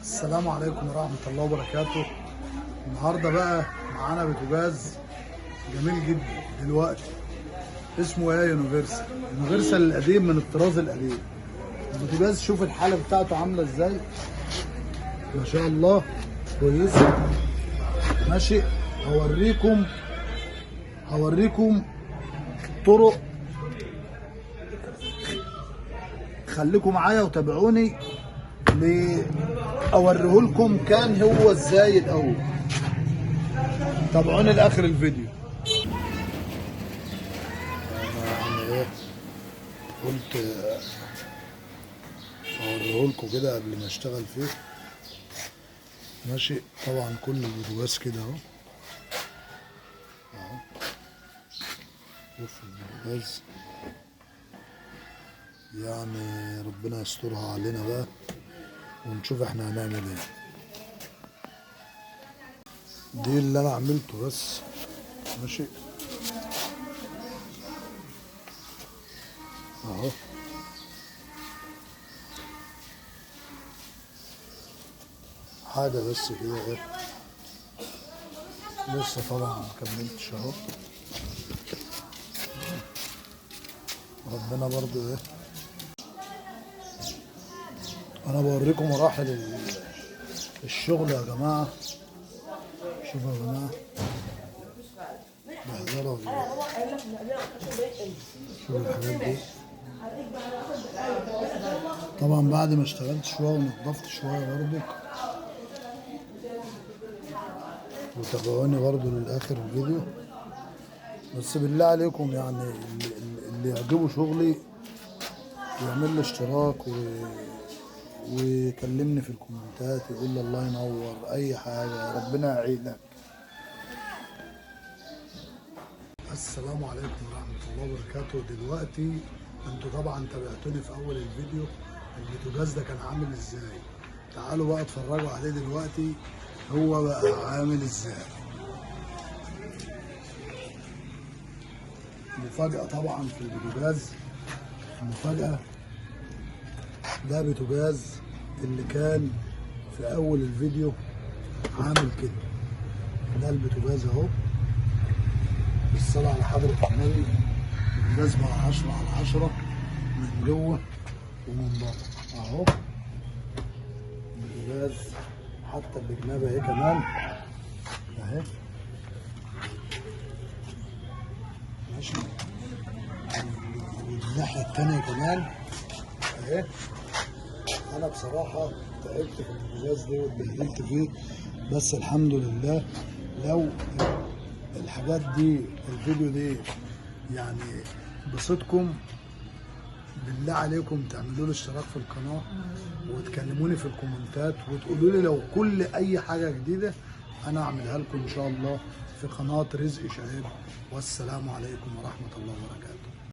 السلام عليكم ورحمة الله وبركاته. النهارده بقى معانا بوتاجاز جميل جدا دلوقتي، اسمه ايه؟ يونيفرسال القديم من الطراز القديم. البوتاجاز شوف الحالة بتاعته عاملة ازاي، ما شاء الله كويسة ماشي. هوريكم طرق، خليكم معايا وتابعوني اوريهولكم كان هو ازاي الاول. تابعوني لاخر الفيديو. انا ايه قلت اوريهولكم كده قبل ما اشتغل فيه ماشي. طبعا كل البوتاجاز كده اهو، شوف البوتاجاز، يعني ربنا يسترها علينا بقى ونشوف احنا هنعمل ايه. دي اللي انا عملته بس ماشي اهو. حاجة بس كده ايه، لسه طبعا مكملتش اهو. ربنا برضو ايه، انا بوريكم مراحل الشغل يا جماعة. شوفوا يا جماعة بهدلة ولا شوفوا الحاجات دي. طبعا بعد ما اشتغلت شوية ونضفت شوية برضك، وتابعوني برضو للآخر الفيديو. بس بالله عليكم يعني اللي يعجبه شغلي يعمل لي اشتراك ويكلمني في الكومنتات، يقول لي الله ينور اي حاجة، ربنا يعينك. السلام عليكم ورحمة الله وبركاته. دلوقتي انتوا طبعا تابعتوني في اول الفيديو البوتاجاز ده كان عامل ازاي. تعالوا بقى اتفرجوا عليه دلوقتي هو بقى عامل ازاي. مفاجأة طبعا في البوتاجاز، مفاجأة. ده بوتاجاز اللي كان في اول الفيديو عامل كده. ده البوتاجاز اهو، بالصلاة على حضرة النبي. البوتاجاز بقى 10/10 من جوه ومن بره اهو. البوتاجاز حتى الجناب اهي كمان اهي ماشي، والناحية التانية كمان اهي. انا بصراحة تعبت في البوتاجاز ده واتبهدلت فيه، بس الحمد لله. لو الحاجات دي الفيديو دي يعني بصدكم، بالله عليكم تعملوا لي اشتراك في القناة وتكلموني في الكومنتات وتقولوا لي لو كل اي حاجة جديدة انا اعملها لكم ان شاء الله في قناة رزق شباب. والسلام عليكم ورحمة الله وبركاته.